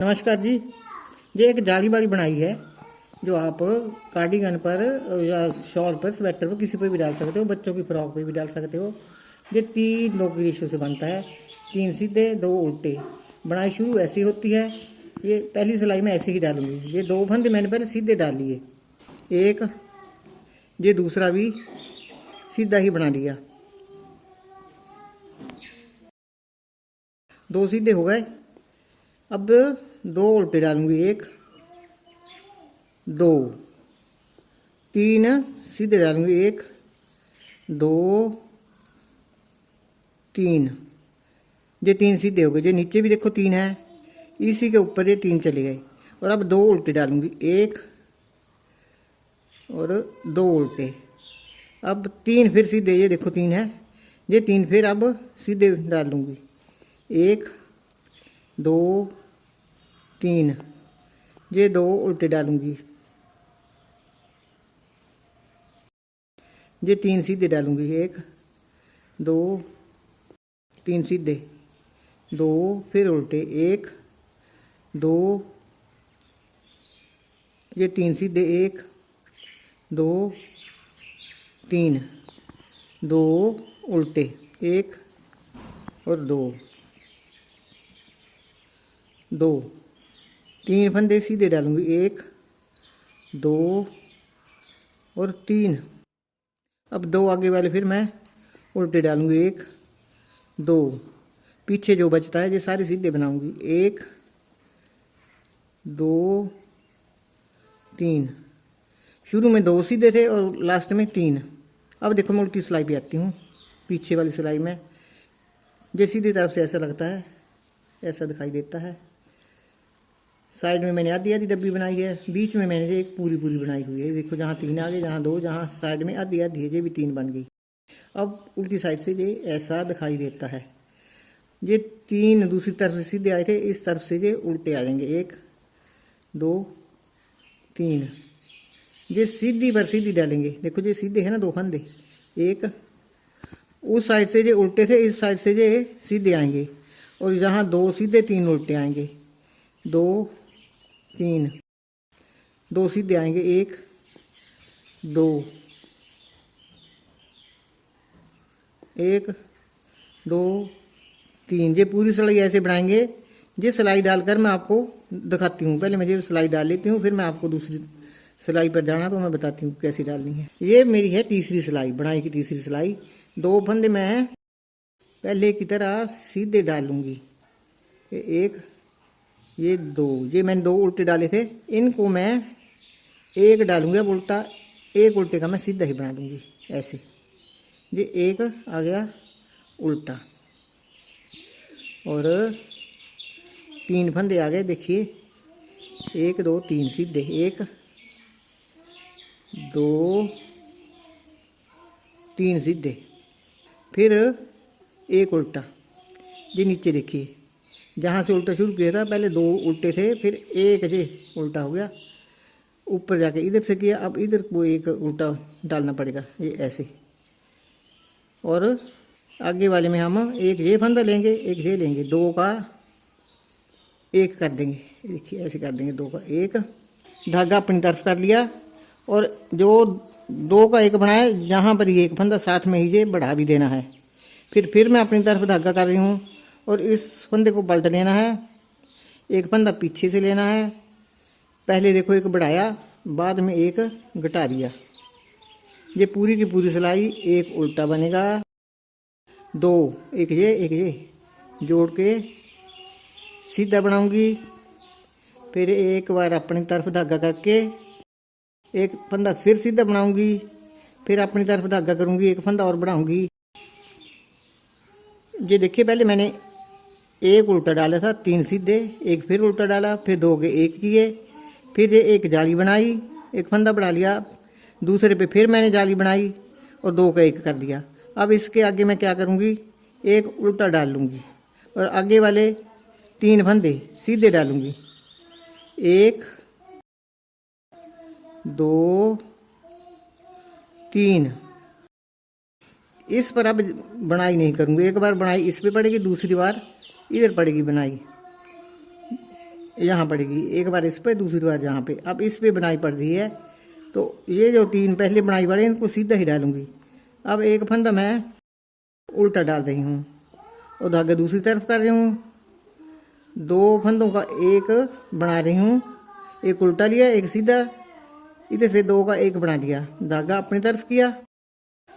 नमस्कार जी। ये एक जाली वाली बनाई है जो आप कार्डिगन पर या शॉल पर, स्वेटर पर, किसी पर भी डाल सकते हो। बच्चों की फ्रॉक पर भी डाल सकते हो। ये 3 2 की रेशो से बनता है। 3 सीधे 2 उल्टे। बनाई शुरू ऐसी होती है। ये पहली सिलाई में ऐसे ही डालूंगी। ये 2 फंदे मैंने पहले सीधे डाल लिए। एक ये दूसरा भी सीधा ही बना लिया। 2 सीधे हो गए। अब 2 उल्टे डालूंगी। 1 2 3 सीधे डालूंगी। 1 2 3। ये 3 सीधे हो गए। ये नीचे भी देखो 3 है, इसी के ऊपर ये 3 चले गए। और अब 2 उल्टे डालूंगी। 1 और 2 उल्टे। अब 3 फिर सीधे, ये देखो 3 है, ये 3 फिर अब सीधे डाल लूँगी। 1 2 3। ये 2 उल्टे डालूंगी। ये 3 सीधे डालूंगी। 1 2 3 सीधे, 2 फिर उल्टे। 1 2 ये 3 सीधे। 1 2 3 2 उल्टे। 1 और 2 2 3 फंदे सीधे डालूंगी। 1 2 और 3। अब 2 आगे वाले फिर मैं उल्टे डालूंगी। 1 2 पीछे जो बचता है ये सारे सीधे बनाऊंगी। 1 2 3। शुरू में 2 सीधे थे और लास्ट में 3। अब देखो मैं उल्टी सिलाई पे आती हूँ। पीछे वाली सिलाई में ये सीधी तरफ से ऐसा लगता है, ऐसा दिखाई देता है। साइड में मैंने आधी आधी डब्बी बनाई है। बीच में मैंने एक पूरी पूरी बनाई हुई है। देखो जहाँ 3 आ गए, जहाँ 2, जहाँ साइड में आधी आधी है, ये भी 3 बन गई। अब उल्टी साइड से ये ऐसा दिखाई देता है। ये 3 दूसरी तरफ से सीधे आए थे, इस तरफ से ये उल्टे आ जाएंगे। 1 2 3। ये सीधी पर सीधी डालेंगे। देखो ये सीधे है ना 2 फंदे। 1 उस साइड से ये उल्टे थे, इस साइड से ये सीधे आएंगे। और जहाँ 2 सीधे 3 उल्टे आएंगे। 2 3 2 सीधे आएंगे। 1 2 1 2 3। ये पूरी सिलाई ऐसे बनाएंगे। ये सिलाई डालकर मैं आपको दिखाती हूँ। पहले मैं ये सिलाई डाल लेती हूँ, फिर मैं आपको दूसरी सिलाई पर जाना तो मैं बताती हूँ कैसी डालनी है। ये मेरी है तीसरी सिलाई, बनाई की तीसरी सिलाई। 2 फंदे मैं पहले की तरह सीधे डाल लूँगी। 1 ये 2, ये मैंने 2 उल्टे डाले थे, इनको मैं 1 डालूंगी। अब उल्टा 1 उल्टे का मैं सीधा ही बना लूँगी ऐसे। ये 1 आ गया उल्टा और 3 फंदे आ गए। देखिए 1 2 3 सीधे। 1 2 3 सीधे, फिर 1 उल्टा। ये नीचे देखिए जहाँ से उल्टा शुरू किया था, पहले 2 उल्टे थे, फिर 1 जे उल्टा हो गया। ऊपर जाके इधर से किया, अब इधर को 1 उल्टा डालना पड़ेगा, ये ऐसे। और आगे वाले में हम 1 ये फंदा लेंगे, 1 ये लेंगे, 2 का 1 कर देंगे। देखिए ऐसे कर देंगे। 2 का 1 धागा अपनी तरफ कर लिया। और जो 2 का 1 बनाया, यहाँ पर ये 1 फंदा साथ में ही ये बढ़ा भी देना है। फिर मैं अपनी तरफ धागा कर रही हूँ और इस फंदे को पलट लेना है। 1 फंदा पीछे से लेना है। पहले देखो 1 बढ़ाया, बाद में 1 घटा दिया। ये पूरी की पूरी सिलाई 1 उल्टा बनेगा। 2 1 ये जोड़ के सीधा बनाऊंगी। फिर एक बार अपनी तरफ धागा करके 1 फंदा फिर सीधा बनाऊंगी। फिर अपनी तरफ धागा करूंगी, 1 फंदा और बढ़ाऊंगी। ये देखिए पहले मैंने 1 उल्टा डाला था, 3 सीधे, 1 फिर उल्टा डाला, फिर 2 के 1 किए, फिर ये 1 जाली बनाई, 1 फंदा बढ़ा लिया। दूसरे पे फिर मैंने जाली बनाई और 2 का 1 कर दिया। अब इसके आगे मैं क्या करूँगी, 1 उल्टा डाल लूँगी और आगे वाले 3 फंदे सीधे डालूँगी। 1 2 3। इस पर अब बनाई नहीं करूँगी। एक बार बनाई इस पे पड़ेगी, दूसरी बार इधर पड़ेगी बनाई। यहाँ पड़ेगी, एक बार इस पे दूसरी बार यहाँ पे। अब इस पे बुनाई पड़ रही है, तो ये जो 3 पहले बुनाई वाले इनको सीधा ही डालूंगी। अब एक फंदा मैं उल्टा डाल रही हूँ और धागा दूसरी तरफ कर रही हूँ। 2 फंदों का एक बना रही हूँ, एक उल्टा लिया एक सीधा, इधर से 2 का एक बना दिया, धागा अपनी तरफ किया,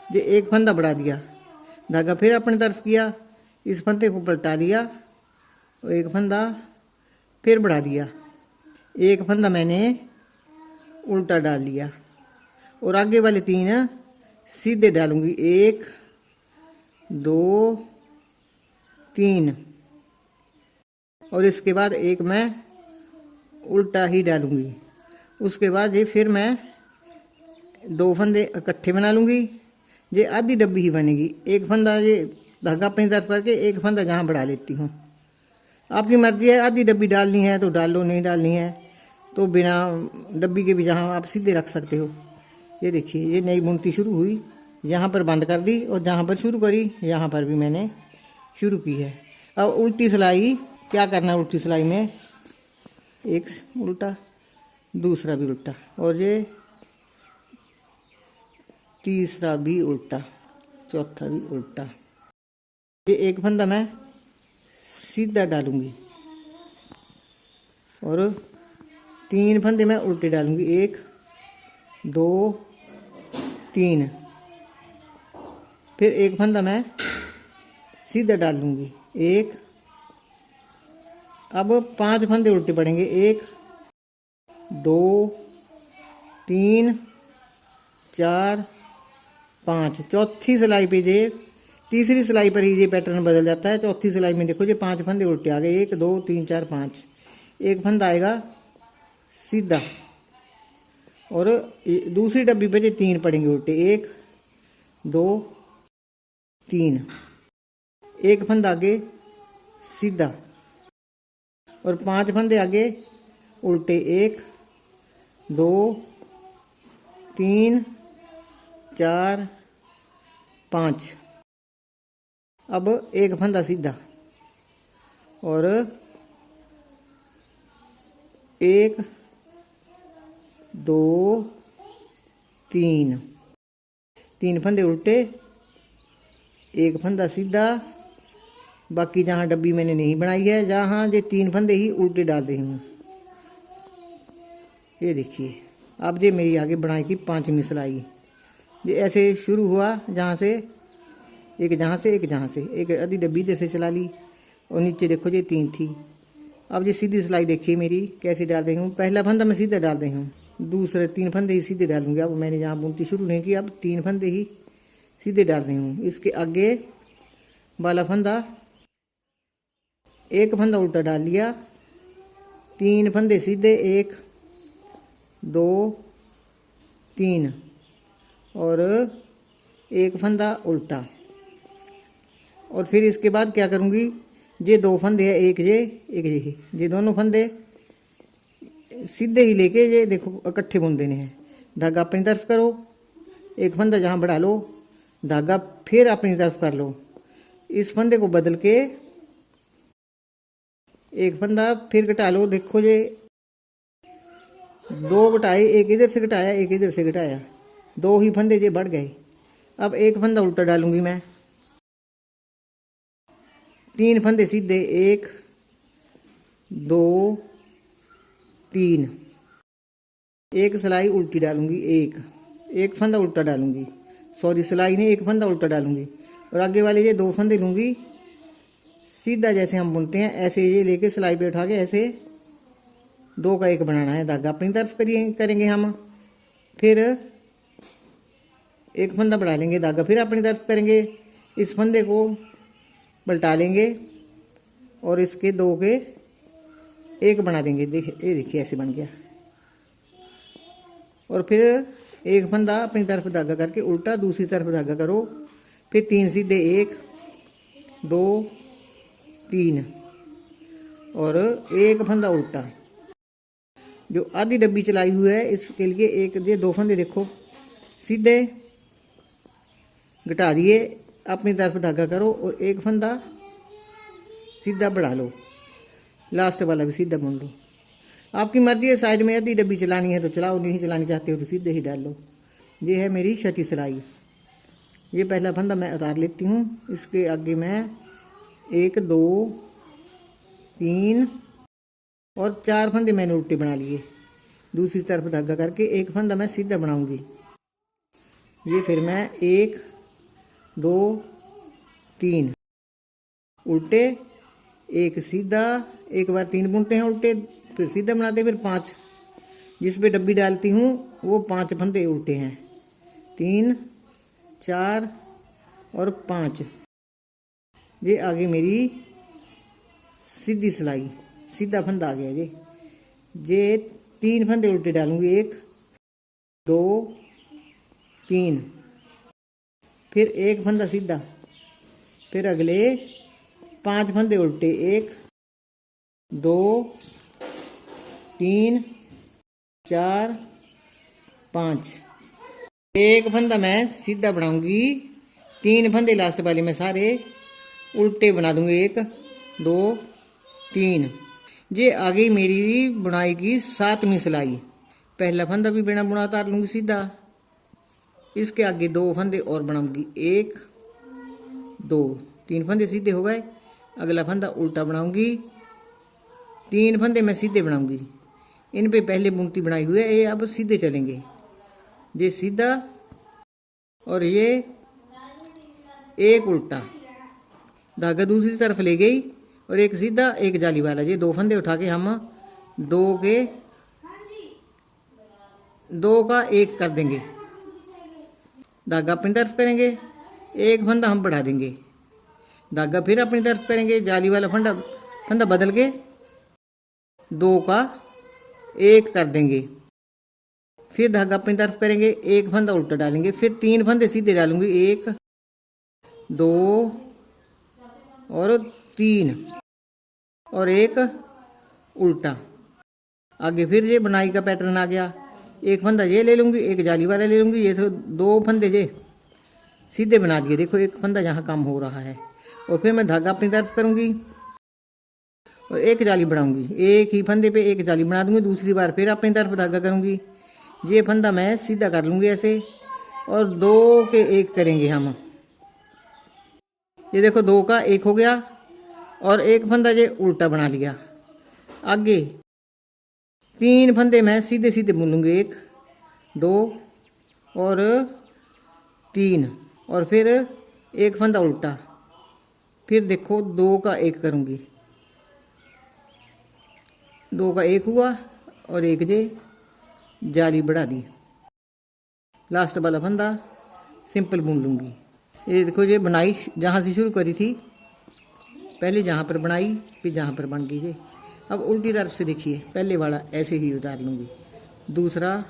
ये एक फंदा बढ़ा दिया, धागा फिर अपनी तरफ किया, इस फंदे को पलटा लिया और एक फंदा फिर बढ़ा दिया, एक फंदा मैंने उल्टा डाल लिया और आगे वाले 3 सीधे डालूंगी, 1 2 3, और इसके बाद एक मैं उल्टा ही डालूंगी। उसके बाद ये फिर मैं 2 फंदे इकट्ठे बना लूँगी, ये आधी डब्बी ही बनेगी। एक फंदा ये धागा अपनी तरफ करके एक फंदा जहाँ बढ़ा लेती हूँ। आपकी मर्जी है, आधी डब्बी डालनी है तो डाल लो, नहीं डालनी है तो बिना डब्बी के भी जहाँ आप सीधे रख सकते हो। ये देखिए, ये नई बुनती शुरू हुई, यहाँ पर बंद कर दी और जहाँ पर शुरू करी यहाँ पर भी मैंने शुरू की है। अब उल्टी सिलाई क्या करना है, उल्टी सिलाई में एक उल्टा दूसरा भी उल्टा और ये तीसरा भी उल्टा, चौथा भी उल्टा। ये एक फंदा मैं सीधा डालूंगी और 3 फंदे मैं उल्टे डालूंगी, 1 2 3, फिर एक फंदा मैं सीधा डाल लूँगी, 1। अब 5 फंदे उल्टे पड़ेंगे, 1 2 3 4 5। चौथी सिलाई पे ये तीसरी सिलाई पर ही ये पैटर्न बदल जाता है। चौथी सिलाई में देखो, ये 5 फंदे उल्टे आ गए, 1 2 3 4 5, एक फंदा आएगा सीधा और दूसरी डब्बी पे ये 3 पड़ेंगे उल्टे, 1 2 3, एक फंदा आगे सीधा और 5 फंदे आगे उल्टे, 1 2 3 4 5। अब एक फंदा सीधा और 1 2 3, 3 फंदे उल्टे, एक फंदा सीधा। बाकी जहाँ डब्बी मैंने नहीं बनाई है, जहाँ ये 3 फंदे ही उल्टे डाल रही हूँ। ये देखिए, अब ये मेरी आगे बनाई की 5वीं सिलाई। ये ऐसे शुरू हुआ, जहाँ से एक जहाँ से एक आधी डब्बी जैसे चला ली और नीचे देखो ये 3 थी। अब ये सीधी सिलाई देखिए मेरी कैसे डाल रही हूँ। पहला फंदा मैं सीधा डाल रही हूँ, दूसरे 3 फंदे ही सीधे डालूंगी। अब मैंने जहाँ बुनती शुरू नहीं की, अब 3 फंदे ही सीधे डाल रही हूँ। इसके आगे वाला फंदा, एक फंदा उल्टा डाल लिया, 3 फंदे सीधे, 1 2 3 और एक फंदा उल्टा। और फिर इसके बाद क्या करूँगी, ये 2 फंदे है, एक ये दोनों फंदे सीधे ही लेके ये देखो इकट्ठे बुन देने हैं। धागा अपनी तरफ करो, एक फंदा जहाँ बढ़ा लो, धागा फिर अपनी तरफ कर लो, इस फंदे को बदल के एक फंदा फिर घटा लो। देखो ये 2 घटाए, एक इधर से घटाया एक इधर से घटाया, 2 ही फंदे ये बढ़ गए। अब एक फंदा उल्टा डालूंगी मैं, 3 फंदे सीधे, 1 2 3, एक सिलाई उल्टी डालूंगी, एक फंदा उल्टा डालूंगी, सॉरी सिलाई नहीं, एक फंदा उल्टा डालूंगी और आगे वाले ये 2 फंदे लूंगी सीधा, जैसे हम बुनते हैं ऐसे ये लेके सिलाई पे उठा के ऐसे 2 का 1 बनाना है। धागा अपनी तरफ करेंगे हम, फिर एक फंदा बढ़ा लेंगे, धागा फिर अपनी तरफ करेंगे, इस फंदे को पलटा लेंगे और इसके 2 के 1 बना देंगे। ये देखिए ऐसे बन गया। और फिर एक फंदा अपनी तरफ धागा करके उल्टा, दूसरी तरफ धागा करो, फिर 3 सीधे, 1 2 3 और एक फंदा उल्टा। जो आधी डब्बी चलाई हुई है इसके लिए एक ये 2 फंदे देखो सीधे घटा दिए, अपनी तरफ धागा करो और एक फंदा सीधा बढ़ा लो, लास्ट वाला भी सीधा बुन लो। आपकी मर्जी है, साइड में यदि डब्बी चलानी है तो चलाओ, नहीं चलानी चाहते हो तो सीधे ही डाल लो। ये है मेरी छठी सिलाई। ये पहला फंदा मैं उतार लेती हूँ। इसके आगे मैं 1 2 3 और 4 फंदे मैंने उल्टे बना लिए। दूसरी तरफ धागा करके एक फंदा मैं सीधा बनाऊंगी। ये फिर मैं 1 2 3 उल्टे, एक सीधा, एक बार 3 बुनते हैं उल्टे, फिर सीधा बनाते, फिर 5 जिस पे डब्बी डालती हूँ वो 5 फंदे उल्टे हैं। 3 4 और 5। ये आगे मेरी सीधी सिलाई, सीधा फंदा आ गया। ये 3 फंदे उल्टे डालूंगी, 1 2 3, फिर एक फंदा सीधा, फिर अगले 5 फंदे उल्टे, 1 2 3 4 5। एक फंदा मैं सीधा बनाऊंगी, 3 फंदे लास्ट वाले में सारे उल्टे बना दूंगी, 1 2 3। ये आ गई मेरी बुनाई की 7वीं सिलाई। पहला फंदा भी बिना बुना उतार लूंगी सीधा। इसके आगे 2 फंदे और बनाऊंगी, 1 2, 3 फंदे सीधे हो गए। अगला फंदा उल्टा बनाऊंगी, 3 फंदे मैं सीधे बनाऊंगी। इन पे पहले बुनती बनाई हुई है, ये अब सीधे चलेंगे। ये सीधा और ये एक उल्टा, धागा दूसरी तरफ ले गई और एक सीधा एक जाली वाला। ये 2 फंदे उठा के हम 2 का 1 कर देंगे। धागा अपनी तरफ करेंगे, एक फंदा हम बढ़ा देंगे, धागा फिर अपनी तरफ करेंगे, जाली वाला फंदा बदल के 2 का 1 कर देंगे। फिर धागा अपनी तरफ करेंगे, एक फंदा उल्टा डालेंगे, फिर 3 फंदे सीधे डालूंगी, 1 2 और 3 और एक उल्टा। आगे फिर ये बुनाई का पैटर्न आ गया। एक फंदा ये ले लूंगी, एक जाली वाला ले लूंगी। ये तो 2 फंदे ये सीधे बना दिए, देखो एक फंदा यहाँ कम हो रहा है। और फिर मैं धागा अपनी तरफ करूंगी और एक जाली बनाऊंगी, एक ही फंदे पे एक जाली बना दूंगी। दूसरी बार फिर अपनी तरफ धागा करूंगी। ये फंदा मैं सीधा कर लूंगी ऐसे और 2 के 1 करेंगे हम। ये देखो 2 का 1 हो गया और एक फंदा ये उल्टा बना लिया। आगे 3 फंदे मैं सीधे सीधे बुन लूंगी, 1 2 और 3 और फिर एक फंदा उल्टा। फिर देखो 2 का 1 करूंगी, 2 का 1 हुआ और एक जे जाली बढ़ा दी। लास्ट वाला फंदा सिंपल बुन लूंगी। ये देखो ये बुनाई जहाँ से शुरू करी थी, पहले जहाँ पर बनाई फिर जहाँ पर बन गई। ये अब उल्टी तरफ से देखिए, पहले वाला ऐसे ही उतार लूँगी, दूसरा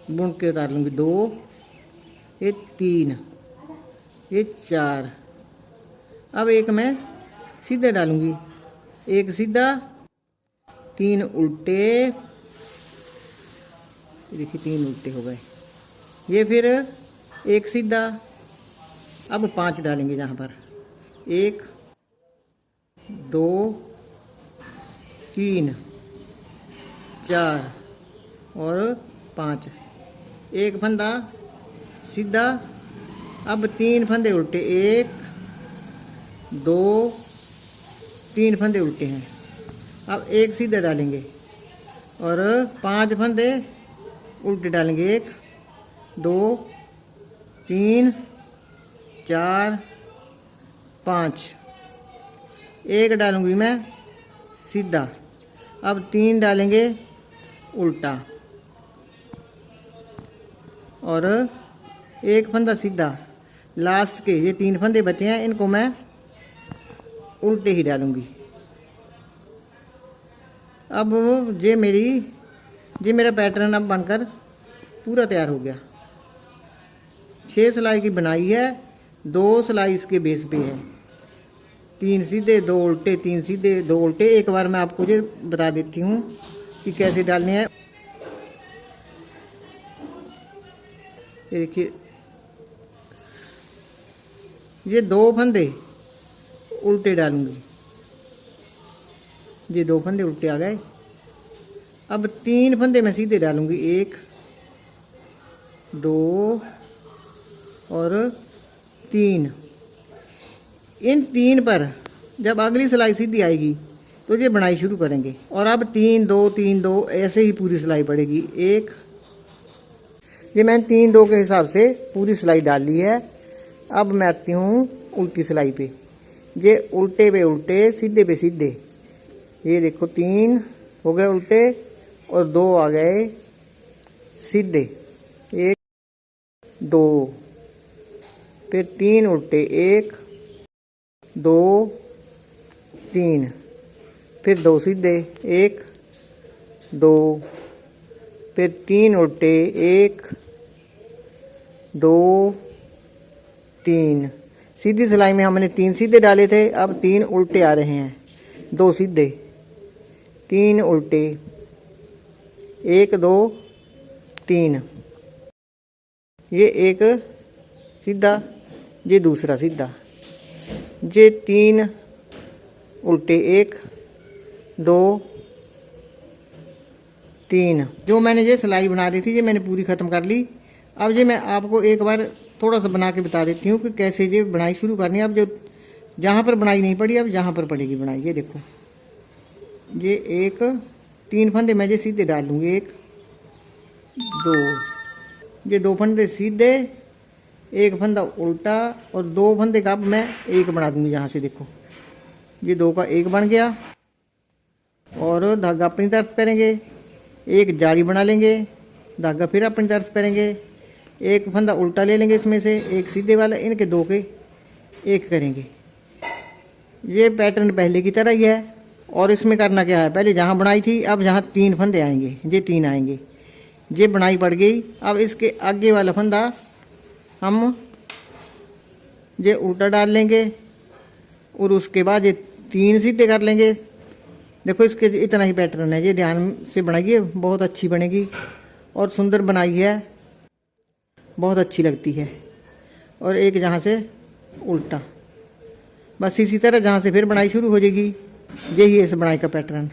बुन के उतार लूँगी, 2 ये 3 ये 4। अब एक मैं सीधे डालूँगी, एक सीधा 3 उल्टे, देखिए 3 उल्टे हो गए। ये फिर एक सीधा, अब 5 डालेंगे जहाँ पर, 1 2 3 4 और 5। एक फंदा सीधा, अब 3 फंदे उल्टे, 1 2 3 फंदे उल्टे हैं। अब एक सीधा डालेंगे और 5 फंदे उल्टे डालेंगे, 1 2 3 4 5। एक डालूंगी मैं सीधा, अब 3 डालेंगे उल्टा और एक फंदा सीधा। लास्ट के ये 3 फंदे बचे हैं, इनको मैं उल्टे ही डालूंगी। अब ये मेरा पैटर्न अब बनकर पूरा तैयार हो गया। 6 सिलाई की बनाई है, 2 सिलाई इसके बेस पे है, 3 सीधे 2 उल्टे, 3 सीधे 2 उल्टे। एक बार मैं आपको ये बता देती हूँ कि कैसे डालने हैं। ये देखिए, ये 2 फंदे उल्टे डालूंगी, ये 2 फंदे उल्टे आ गए, अब 3 फंदे मैं सीधे डालूंगी, 1 2 और 3। इन 3 पर जब अगली सिलाई सीधी आएगी तो ये बुनाई शुरू करेंगे। और अब 3 2 3 2 ऐसे ही पूरी सिलाई पड़ेगी। 1, ये मैंने 3 2 के हिसाब से पूरी सिलाई डाल ली है। अब मैं आती हूँ उल्टी सिलाई पे। ये उल्टे पे उल्टे, सीधे पे सीधे, ये देखो 3 हो गए उल्टे और 2 आ गए सीधे। 1 2, फिर 3 उल्टे, 1 2 3, फिर 2 सीधे, 1 2, फिर 3 उल्टे, 1 2 3। सीधी सिलाई में हमने 3 सीधे डाले थे, अब 3 उल्टे आ रहे हैं, 2 सीधे, 3 उल्टे, 1 2 3। ये एक सीधा, ये दूसरा सीधा, ये 3 उल्टे, 1 2 3। जो मैंने ये सिलाई बना दी थी ये मैंने पूरी ख़त्म कर ली। अब ये मैं आपको एक बार थोड़ा सा बना के बता देती हूँ कि कैसे ये बुनाई शुरू करनी है। अब जो जहाँ पर बुनाई नहीं पड़ी अब यहाँ पर पड़ेगी बुनाई। ये देखो, ये 3 फंदे मैं ये सीधे डाल लूँगी, 1 2, ये 2 फंदे सीधे, 1 फंदा उल्टा और 2 फंदे का अब मैं 1 बना दूँगी। यहाँ से देखो, ये 2 का 1 बन गया और धागा अपनी तरफ करेंगे, 1 जाली बना लेंगे, धागा फिर अपनी तरफ करेंगे, 1 फंदा उल्टा ले लेंगे इसमें से, 1 सीधे वाला, इनके 2 के 1 करेंगे। ये पैटर्न पहले की तरह ही है। और इसमें करना क्या है, पहले जहाँ बुनाई थी अब जहाँ 3 फंदे आएंगे, ये 3 आएंगे, ये बुनाई पड़ गई। अब इसके आगे वाला फंदा हम ये उल्टा डाल लेंगे और उसके बाद ये 3 सीधे कर लेंगे। देखो इसके इतना ही पैटर्न है, ये ध्यान से बनाइए, बहुत अच्छी बनेगी और सुंदर बनाई है, बहुत अच्छी लगती है। और एक जहाँ से उल्टा, बस इसी तरह जहाँ से फिर बनाई शुरू हो जाएगी, यही है इस बनाई का पैटर्न।